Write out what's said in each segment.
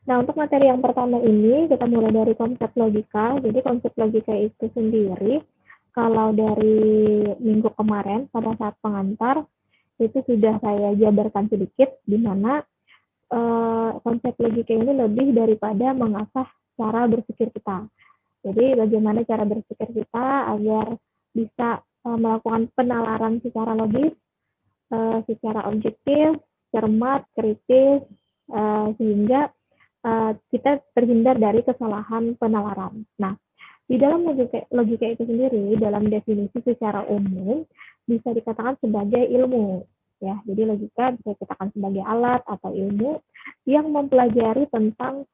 Nah, untuk materi yang pertama ini, kita mulai dari konsep logika. Jadi, konsep logika itu sendiri, kalau dari minggu kemarin, pada saat pengantar, itu sudah saya jabarkan sedikit, di mana konsep logika ini lebih daripada mengasah cara berpikir kita. Jadi, bagaimana cara berpikir kita agar bisa melakukan penalaran secara logis, secara objektif, cermat, kritis, sehingga kita terhindar dari kesalahan penalaran. Nah, di dalam logika itu sendiri, dalam definisi secara umum, bisa dikatakan sebagai ilmu. Ya, jadi logika bisa dikatakan sebagai alat atau ilmu yang mempelajari tentang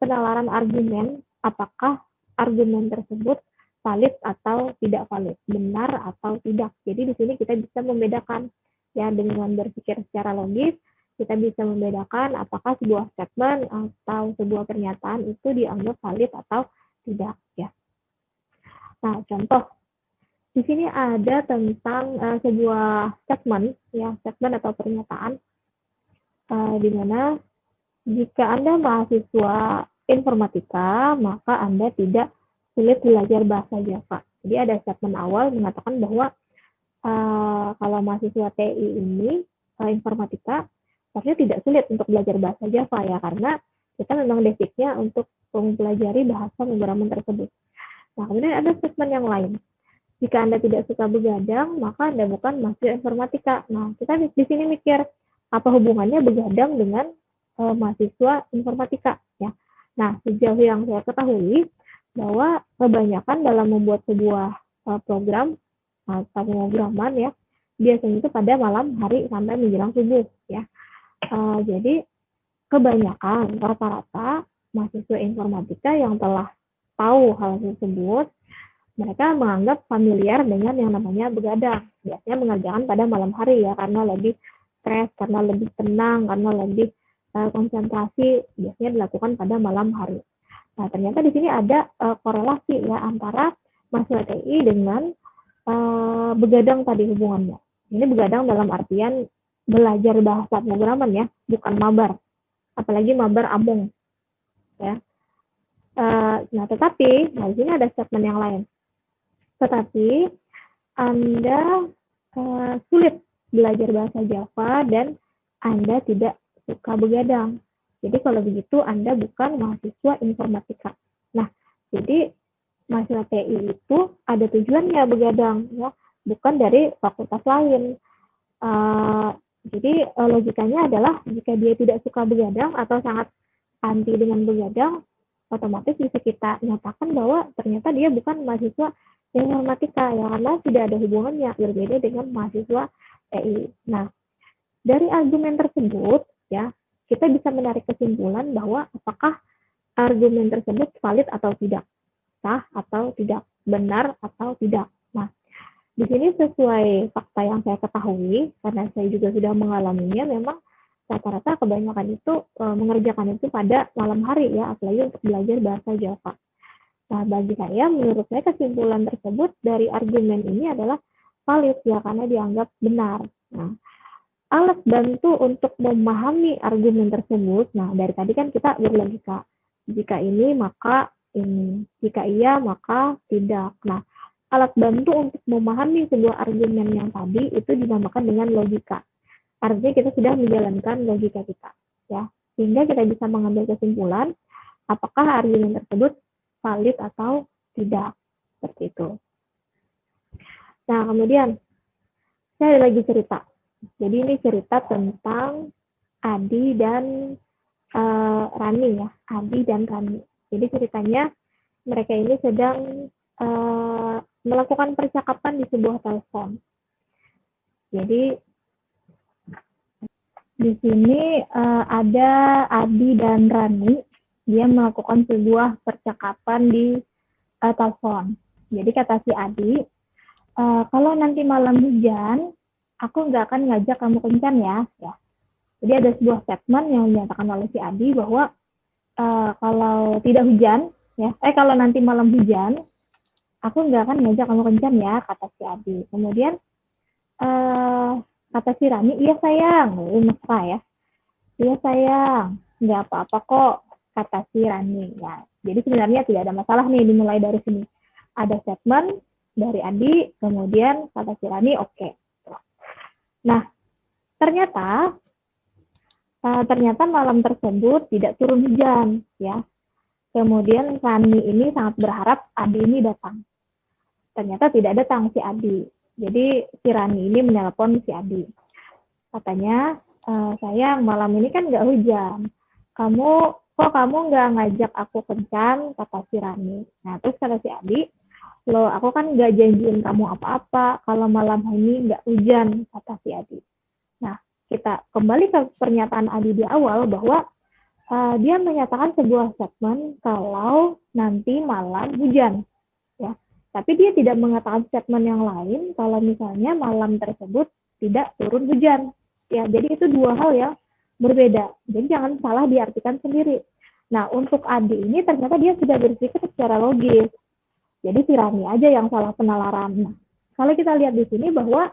penalaran argumen, apakah argumen tersebut valid atau tidak valid, benar atau tidak. Jadi di sini kita bisa membedakan ya dengan berpikir secara logis, kita bisa membedakan apakah sebuah statement atau sebuah pernyataan itu dianggap valid atau tidak ya. Nah, contoh di sini ada tentang sebuah statement ya, statement atau pernyataan di mana jika Anda mahasiswa informatika, maka Anda tidak sulit belajar bahasa Java. Jadi ada statement awal mengatakan bahwa kalau mahasiswa TI ini informatika harusnya tidak sulit untuk belajar bahasa Java ya, karena kita memang basicnya untuk mempelajari bahasa pemrograman tersebut. Nah, kemudian ada statement yang lain. Jika Anda tidak suka begadang, maka Anda bukan mahasiswa informatika. Nah, kita di sini mikir, apa hubungannya begadang dengan mahasiswa informatika ya. Nah, sejauh yang saya ketahui bahwa kebanyakan dalam membuat sebuah program atau pemrograman ya, biasanya itu pada malam hari sampai menjelang subuh ya. Jadi kebanyakan rata-rata mahasiswa informatika yang telah tahu hal tersebut, mereka menganggap familiar dengan yang namanya begadang. Biasanya mengerjakan pada malam hari ya, karena lebih stres, karena lebih tenang, karena lebih konsentrasi, biasanya dilakukan pada malam hari. Nah, ternyata di sini ada korelasi ya antara mahasiswa TI dengan begadang tadi hubungannya. Ini begadang dalam artian belajar bahasa pemrograman ya, bukan mabar. Apalagi mabar amung. Ya. Nah, tetapi, di sini ada statement yang lain. Tetapi, Anda sulit belajar bahasa Java dan Anda tidak suka begadang. Jadi kalau begitu Anda bukan mahasiswa informatika. Nah, jadi mahasiswa TI itu ada tujuannya begadang, ya, bukan dari fakultas lain. Jadi logikanya adalah jika dia tidak suka begadang atau sangat anti dengan begadang, otomatis bisa kita nyatakan bahwa ternyata dia bukan mahasiswa informatika ya, karena tidak ada hubungannya, berbeda dengan mahasiswa TI. Nah, dari argumen tersebut ya, kita bisa menarik kesimpulan bahwa apakah argumen tersebut valid atau tidak, sah atau tidak, benar atau tidak. Nah, di sini sesuai fakta yang saya ketahui, karena saya juga sudah mengalaminya, memang rata-rata kebanyakan itu mengerjakan itu pada malam hari ya, apalagi untuk belajar bahasa Java. Nah, bagi saya, menurut saya kesimpulan tersebut dari argumen ini adalah valid ya, karena dianggap benar. Nah, alat bantu untuk memahami argumen tersebut, nah dari tadi kan kita berlogika, jika ini maka ini, jika iya maka tidak. Nah, alat bantu untuk memahami sebuah argumen yang tadi itu dinamakan dengan logika. Artinya kita sudah menjalankan logika kita, ya, sehingga kita bisa mengambil kesimpulan apakah argumen tersebut valid atau tidak, seperti itu. Nah, kemudian saya ada lagi cerita. Jadi ini cerita tentang Adi dan Rani ya, Adi dan Rani. Jadi ceritanya mereka ini sedang melakukan percakapan di sebuah telepon. Jadi di sini ada Adi dan Rani, dia melakukan sebuah percakapan di telepon. Jadi kata si Adi, kalau nanti malam hujan, aku nggak akan ngajak kamu kencan ya. Jadi ada sebuah statement yang dinyatakan oleh si Adi bahwa kalau tidak hujan, ya, kalau nanti malam hujan, aku nggak akan ngajak kamu kencan ya, kata si Adi. Kemudian kata si Rani, iya sayang, mesra ya. Iya sayang, nggak apa-apa kok, kata si Rani. Ya, jadi sebenarnya tidak ada masalah nih dimulai dari sini. Ada statement dari Adi, kemudian kata si Rani oke. Nah, ternyata malam tersebut tidak turun hujan, ya. Kemudian Rani ini sangat berharap Adi ini datang. Ternyata tidak datang si Adi. Jadi si Rani ini menelpon si Adi. Katanya, sayang malam ini kan nggak hujan. Kamu nggak ngajak aku kencan, kata si Rani. Nah terus kata si Adi, loh aku kan nggak janjiin kamu apa-apa kalau malam ini nggak hujan, kata si Adi. Nah kita kembali ke pernyataan Adi di awal bahwa dia menyatakan sebuah statement kalau nanti malam hujan, ya. Tapi dia tidak mengatakan statement yang lain kalau misalnya malam tersebut tidak turun hujan. Ya, jadi itu dua hal yang berbeda. Jadi jangan salah diartikan sendiri. Nah, untuk Adi ini ternyata dia sudah berpikir secara logis. Jadi si Rani aja yang salah penalaran. Nah, kalau kita lihat di sini bahwa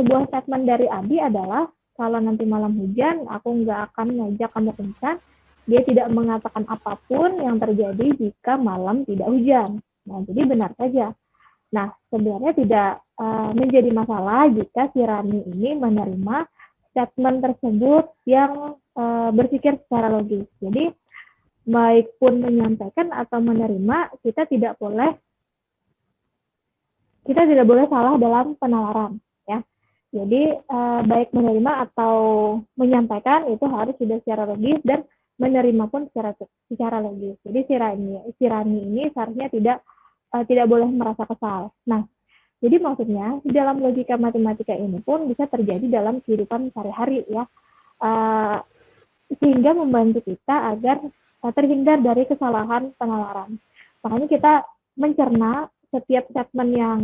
sebuah statement dari Adi adalah kalau nanti malam hujan, aku nggak akan ngajak kamu kencan. Dia tidak mengatakan apapun yang terjadi jika malam tidak hujan. Nah, jadi benar saja. Nah, sebenarnya tidak menjadi masalah jika si Rani ini menerima statement tersebut yang berpikir secara logis. Jadi, baik pun menyampaikan atau menerima, kita tidak boleh salah dalam penalaran, ya. Jadi baik menerima atau menyampaikan itu harus sudah secara logis dan menerima pun secara logis. Jadi si Rani ini seharusnya tidak boleh merasa kesal. Nah, jadi maksudnya di dalam logika matematika ini pun bisa terjadi dalam kehidupan sehari-hari, ya, sehingga membantu kita agar terhindar dari kesalahan penalaran. Makanya kita mencerna setiap statement yang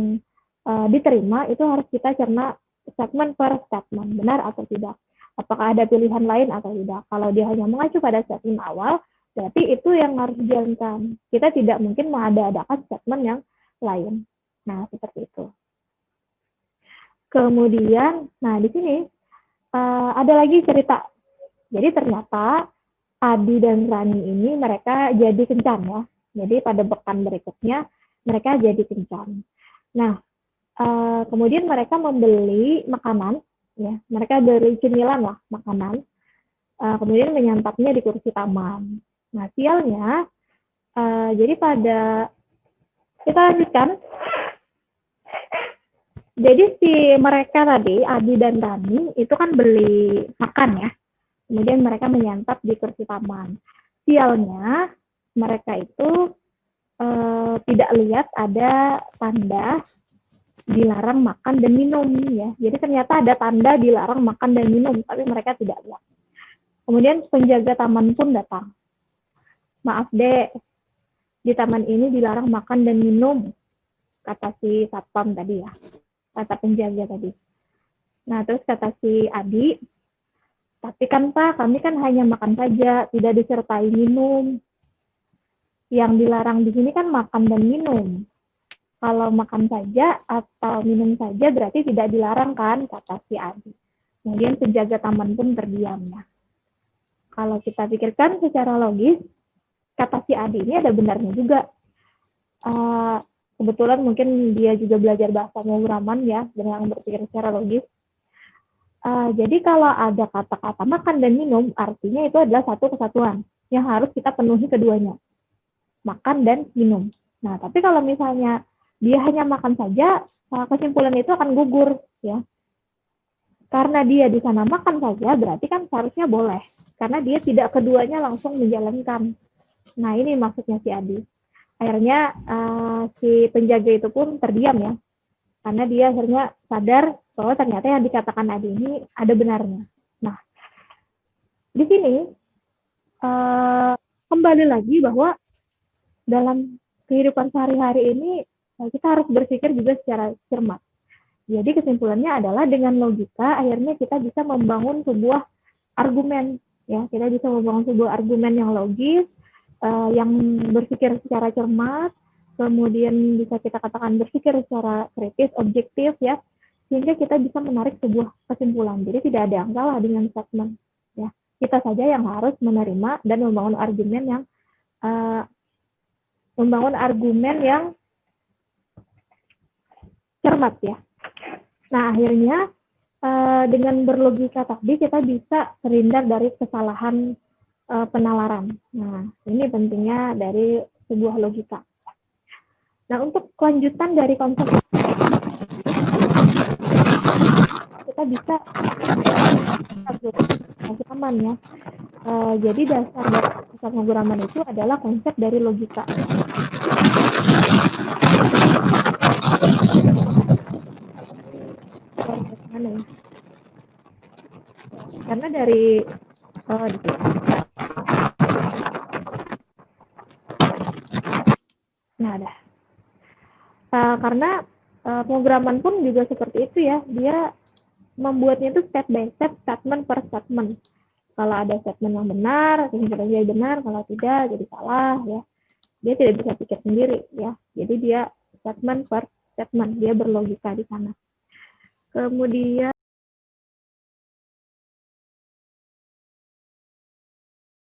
diterima itu harus kita cerna statement per statement, benar atau tidak. Apakah ada pilihan lain atau tidak. Kalau dia hanya mengacu pada statement awal, berarti itu yang harus dijalankan. Kita tidak mungkin mengada-adakan statement yang lain. Nah, seperti itu. Kemudian, nah di sini ada lagi cerita. Jadi ternyata Adi dan Rani ini mereka jadi kencan, ya. Jadi pada pekan berikutnya mereka jadi kencan. Nah, kemudian mereka membeli makanan, ya. Mereka beli cemilan lah, makanan. Kemudian menyantapnya di kursi taman. Nah, sialnya, jadi kita lanjutkan. Jadi si mereka tadi, Adi dan Rani, itu kan beli makan, ya. Kemudian mereka menyantap di kursi taman. Sialnya, mereka itu tidak lihat ada tanda dilarang makan dan minum, ya. Jadi ternyata ada tanda dilarang makan dan minum, tapi mereka tidak lihat. Kemudian penjaga taman pun datang. Maaf dek, di taman ini dilarang makan dan minum, kata si satpam tadi, ya. Kata penjaga tadi. Nah terus kata si Adi, tapi kan Pak, kami kan hanya makan saja, tidak disertai minum. Yang dilarang di sini kan makan dan minum. Kalau makan saja atau minum saja berarti tidak dilarang kan, kata si Adi. Kemudian penjaga taman pun terdiam, ya. Kalau kita pikirkan secara logis, kata si Adi ini ada benarnya juga. Kebetulan mungkin dia juga belajar bahasa pemrograman, ya, dengan berpikir secara logis. Jadi kalau ada kata-kata makan dan minum, artinya itu adalah satu kesatuan yang harus kita penuhi keduanya. Makan dan minum. Nah, tapi kalau misalnya dia hanya makan saja, kesimpulan itu akan gugur, ya. Karena dia di sana makan saja, berarti kan seharusnya boleh. Karena dia tidak keduanya langsung menjalankan. Nah, ini maksudnya si Adi. Akhirnya si penjaga itu pun terdiam, ya. Karena dia akhirnya sadar bahwa ternyata yang dikatakan Adi ini ada benarnya. Nah, di sini kembali lagi bahwa dalam kehidupan sehari-hari ini kita harus berpikir juga secara cermat. Jadi kesimpulannya adalah dengan logika akhirnya kita bisa membangun sebuah argumen, ya. Kita bisa membangun sebuah argumen yang logis, yang berpikir secara cermat, kemudian bisa kita katakan berpikir secara kritis, objektif, ya, sehingga kita bisa menarik sebuah kesimpulan. Jadi tidak ada yang salah dengan statement, ya. kita saja yang harus menerima dan membangun argumen yang cermat ya. Nah, akhirnya dengan berlogika tadi kita bisa terhindar dari kesalahan penalaran. Nah, ini pentingnya dari sebuah logika. Nah, untuk kelanjutan dari konsep kita bisa pemrograman ya. Jadi dasar dari pemrograman itu adalah konsep dari logika. Karena dari nah ada. Karena pemrograman pun juga seperti itu ya, dia membuatnya itu step by step, statement per statement. Kalau ada statement yang benar, kesimpulan jadi benar, kalau tidak jadi salah ya. Dia tidak bisa pikir sendiri ya. Jadi dia statement per statement, dia berlogika di sana. Kemudian